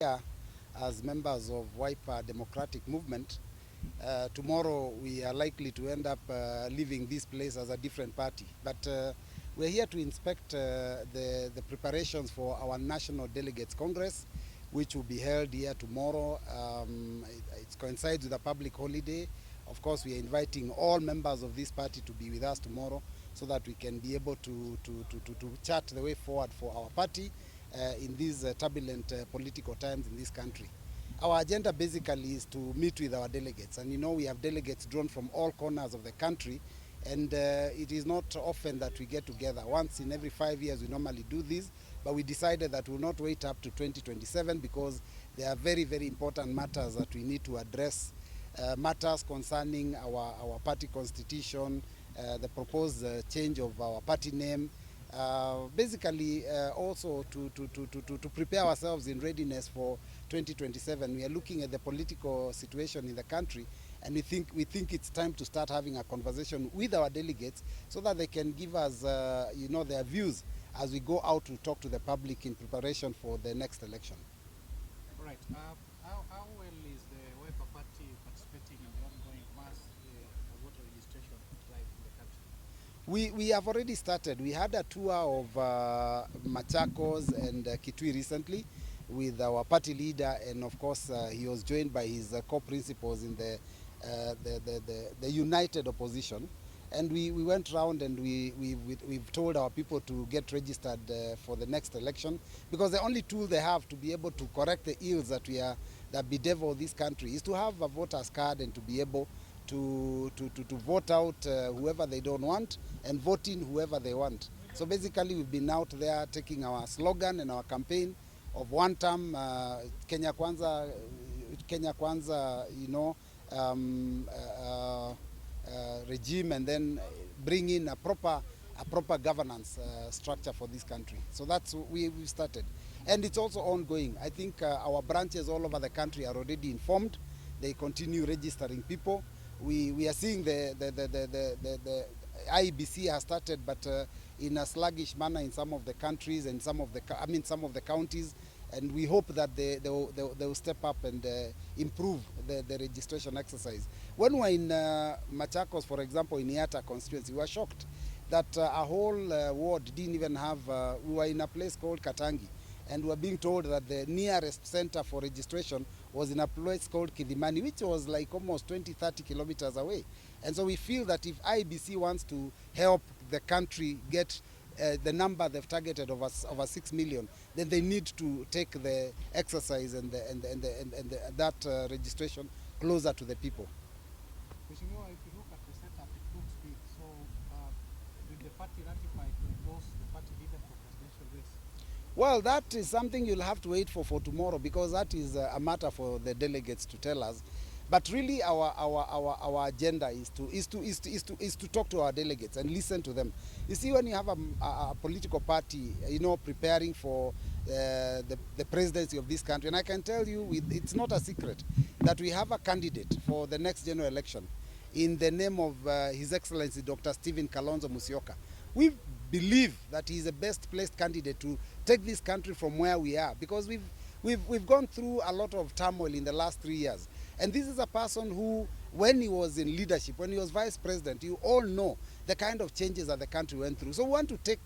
Yeah, as members of WIPER Democratic Movement, tomorrow we are likely to end up leaving this place as a different party. But we're here to inspect the preparations for our National Delegates Congress, which will be held here tomorrow. It coincides with a public holiday. Of course, we are inviting all members of this party to be with us tomorrow so that we can be able to chart the way forward for our party in these turbulent political times in this country. Our agenda basically is to meet with our delegates, and you know we have delegates drawn from all corners of the country, and it is not often that we get together. Once in every 5 years we normally do this, but we decided that we'll not wait up to 2027 because there are very, very important matters that we need to address, matters concerning our party constitution, the proposed change of our party name, basically also to prepare ourselves in readiness for 2027. We are looking at the political situation in the country, and we think it's time to start having a conversation with our delegates so that they can give us their views as we go out to talk to the public in preparation for the next election. All right. How well is the WIPER party participating in the ongoing mass voter registration drive in the country? We have already started. We had a tour of Machakos and Kitui recently with our party leader, and of course he was joined by his co-principals in the united opposition. And we went around and we've told our people to get registered for the next election, because the only tool they have to be able to correct the ills that bedevil this country is to have a voter's card and to be able to vote out whoever they don't want and vote in whoever they want. So basically we've been out there taking our slogan and our campaign of one term, Kenya Kwanza, regime, and then bring in a proper governance structure for this country. So that's we've started, and it's also ongoing. I think our branches all over the country are already informed. They continue registering people. We are seeing the IEBC has started, but in a sluggish manner in some of the countries and some of the counties, and we hope that they will step up and improve the registration exercise. When we were in Machakos, for example, in Iata constituency, we were shocked that a whole ward didn't even have, we were in a place called Katangi, and we were being told that the nearest center for registration was in a place called Kidimani, which was like almost 20-30 kilometers away. And so we feel that if IBC wants to help the country get the number they've targeted of over 6 million, then they need to take the exercise and that registration closer to the people. If you look at the setup, it looks big. So did the party ratify to endorse the party leader for presidential race? Well, that is something you'll have to wait for tomorrow, because that is a matter for the delegates to tell us. But really, our agenda is to talk to our delegates and listen to them. You see, when you have a political party, preparing for the presidency of this country, and I can tell you, it's not a secret that we have a candidate for the next general election in the name of His Excellency Dr. Stephen Kalonzo Musyoka. We believe that he is the best placed candidate to take this country from where we are, because we've gone through a lot of turmoil in the last 3 years. And this is a person who, when he was in leadership, when he was vice president, you all know the kind of changes that the country went through. So we want to take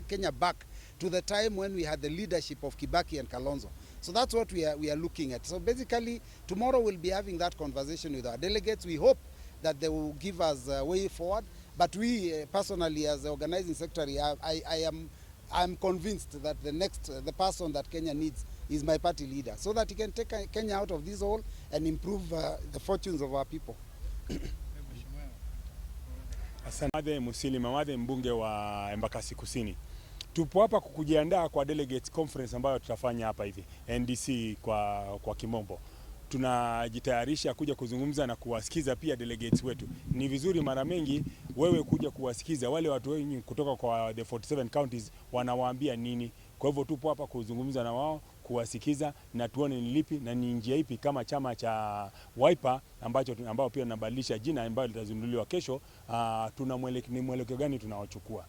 Kenya back to the time when we had the leadership of Kibaki and Kalonzo. So that's what we are looking at. So basically, tomorrow we'll be having that conversation with our delegates. We hope that they will give us a way forward. But we personally, as the organizing secretary, I'm convinced that the person that Kenya needs is my party leader, so that he can take Kenya out of this hole and improve the fortunes of our people. Asante Musili Mamade, mbunge wa Embakasi Kusini. Tupo hapa kujiandaa kwa delegates conference ambayo tutafanya hapa hivi, NDC kwa kimombo. Tunajitayarisha kuja kuzungumza na kuwasikiza pia delegates wetu. Ni vizuri mara mengi wewe kuja kuwasikiza wale watu wengi kutoka kwa the 47 counties wanawaambia nini. Kwa hivyo tupo hapa kuzungumza na wao, kuwasikiza na tuone ni lipi na ni njia ipi kama chama cha WIPER ambao pia tunabadilisha jina ambayo litazinduliwa kesho, tuna mwelekeo gani tunaochukua.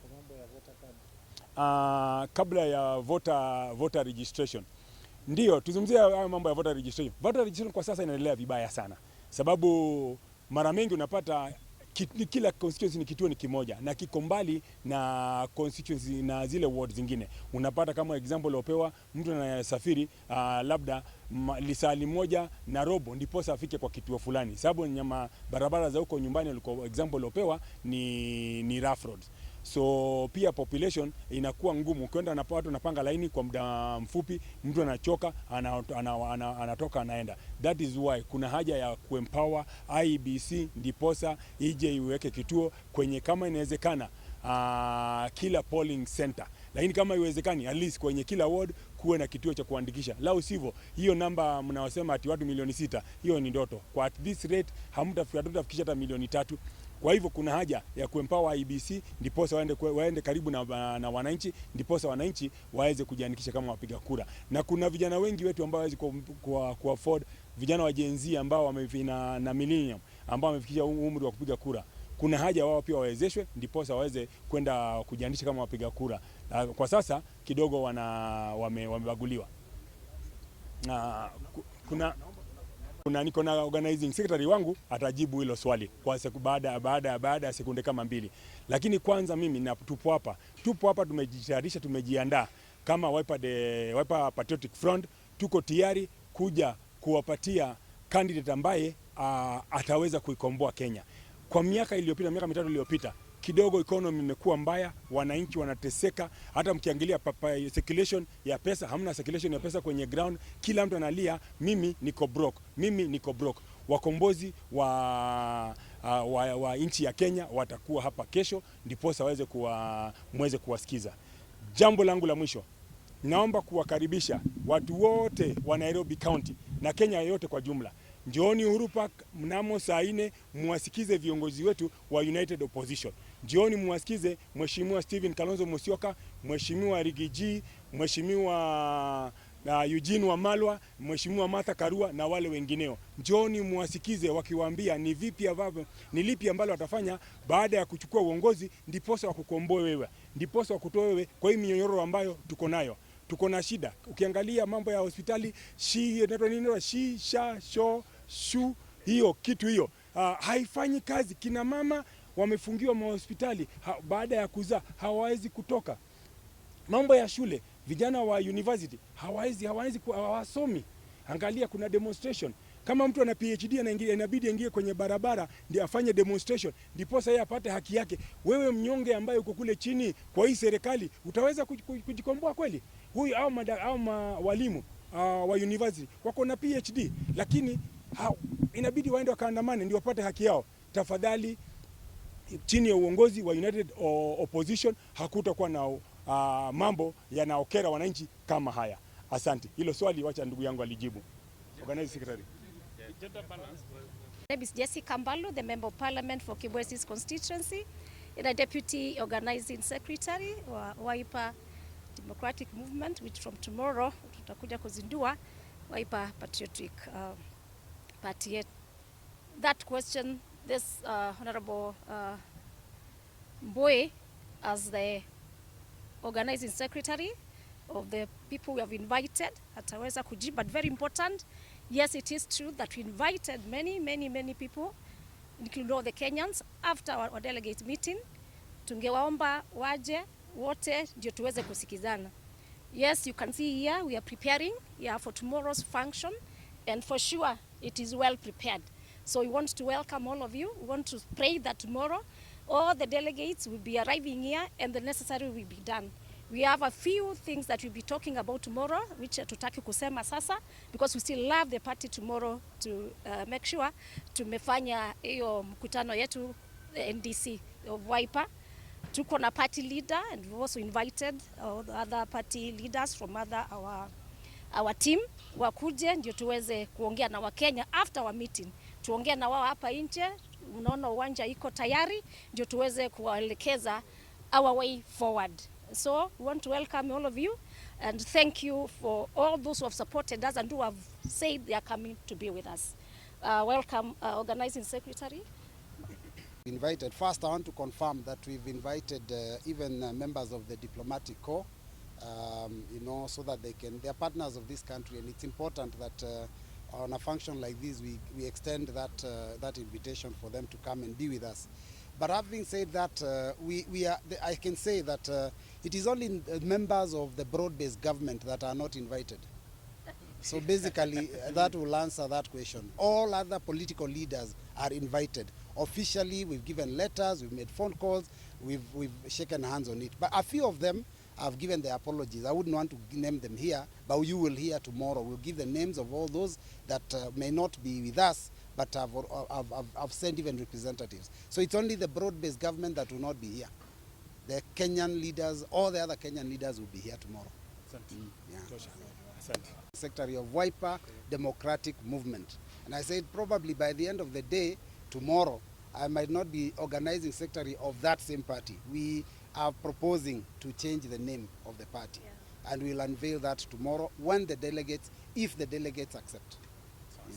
Kwa mambo ya voter card. Kabla ya voter registration, Ndio, tuzungumzie haya mambo ya voter registration. Voter registration kwa sasa inaendelea vibaya sana. Sababu mara mengi unapata kila constituency ni kituo ni kimoja na kiko mbali na constituency na zile ward zingine. Unapata kama example lopewa mtu anayesafiri labda lisali moja na robo ndipo afike kwa kituo fulani. Sababu nyama barabara za huko nyumbani uliko example lopewa ni rough roads. So pia population inakuwa ngumu kwenda na watu napanga laini kwa muda mfupi, mtu anachoka, anatoka anaenda. That is why kuna haja ya kuempower IEBC ndiposa ije iweke kituo kwenye kama inawezekana kila polling center. Lakini kama iwezekani at least kwenye kila ward kuwe na kituo cha kuandikisha. La usivyo hiyo namba mnaosema ati watu milioni 6, hiyo ni ndoto. Kwa at this rate hamtafikisha hata milioni 3. Kwa hivyo kuna haja ya kuempower IEBC ndiposa waende karibu na wananchi, ndiposa wananchi waweze kujiandikisha kama wapiga kura. Na kuna vijana wengi wetu ambao hawezi ku afford, vijana wa Gen Z ambao wamefika na millennium ambao wamefikisha umri wa kupiga kura. Kuna haja wao pia wawezeshwe ndiposa waweze kwenda kujiandikisha kama wapiga kura. Kwa sasa kidogo wamebaguliwa. Niko na organizing secretary wangu atajibu hilo swali kwa baada ya sekunde kama 2. Lakini kwanza mimi tupo hapa tumejitayarisha, tumejiandaa kama Wiper Patriotic Front, tuko tayari kuja kuwapatia candidate ambaye ataweza kuikomboa Kenya. Kwa miaka 3 iliyopita kidogo economy imekuwa mbaya, wananchi wanateseka, hata mkiangalia circulation ya pesa, hamna circulation ya pesa kwenye ground, kila mtu analia mimi niko broke. Wakombozi wa nchi ya Kenya watakuwa hapa kesho ndiposa muweze kuwasikiza. Jambo langu la mwisho, naomba kuwakaribisha watu wote wa Nairobi County na Kenya yote kwa jumla. Njooni Uhuru Park mnamo saa 4 muwasikize viongozi wetu wa United Opposition. Njooni muwasikize Mheshimiwa Stephen Kalonzo Musyoka, Mheshimiwa Rigiji, Mheshimiwa Eugene Wamalwa, Mheshimiwa Martha Karua na wale wengineo. Njooni muwasikize wakiwaambia ni lipi ambalo watafanya baada ya kuchukua uongozi ndiposa wakukomboe wewe, ndiposa wakutoe wewe kwa hii minyororo ambayo tuko nayo. Tuko na shida. Ukiangalia mambo ya hospitali, hiyo haifanyi kazi. Kina mama wamefungiwa mahospitali baada ya kuzaa, hawawezi kutoka. Mambo ya shule, vijana wa university hawasomi. Angalia kuna demonstration. Kama mtu ana PhD inabidi aingie kwenye barabara ndio afanye demonstration ndiposa yeye apate haki yake. Wewe mnyonge ambaye uko kule chini kwa hii serikali utaweza kujikomboa kweli? Huyu au walimu wa university wako na PhD lakini inabidi waende wakaandamane ndio wapate haki yao. Tafadhali, chini ya uongozi wa United Opposition hakutakuwa na mambo yanaokera wananchi kama haya. Asante. Hilo swali wacha ndugu yangu alijibu. Organizing Secretary. My name is Jessie Kambalu, the Member of Parliament for Kibwesi's constituency, and a Deputy Organizing Secretary wa Wiper Democratic Movement, which from tomorrow tutakuja kuzindua Wiper Patriotic Party. That question, this Honorable Mbowe, as the Organizing Secretary of the people we have invited, ataweza kujibu, but very important. Yes, it is true that we invited many people, including all the Kenyans, after our delegate meeting. Tungewaomba waje wote ndio tuweze kusikizana. Yes, you can see here we are preparing for tomorrow's function, and for sure it is well prepared. So we want to welcome all of you. We want to pray that tomorrow all the delegates will be arriving here and the necessary will be done. We have a few things that we'll be talking about tomorrow, which tutaki kusema sasa, because we still love the party tomorrow to make sure tumefanya hiyo mkutano yetu NDC of Wiper. Tuko na party leader, and we've also invited other party leaders from our team wakuje ndio tuweze kuongea na Wakenya after our meeting. Tuongea na wao hapa nje, unaona uwanja iko tayari, ndio tuweze kuwaelekeza our way forward. So we want to welcome all of you and thank you for all those who have supported us and who have said they are coming to be with us. Welcome, Organizing Secretary. First, I want to confirm that we've invited even members of the diplomatic corps you know, so that they are partners of this country, and it's important that on a function like this, we extend that invitation for them to come and be with us. But having said that, I can say that it is only members of the broad-based government that are not invited. So basically, that will answer that question. All other political leaders are invited. Officially, we've given letters, we've made phone calls, we've shaken hands on it. But a few of them have given their apologies. I wouldn't want to name them here, but you will hear tomorrow. We'll give the names of all those that may not be with us, but have sent even representatives. So it's only the broad-based government that will not be here. The Kenyan leaders, all the other Kenyan leaders will be here tomorrow. Yeah. Secretary of WIPER Democratic Movement. And I said probably by the end of the day, tomorrow, I might not be organizing secretary of that same party. We are proposing to change the name of the party. Yeah. And we'll unveil that tomorrow when the delegates, if the delegates accept. Yeah.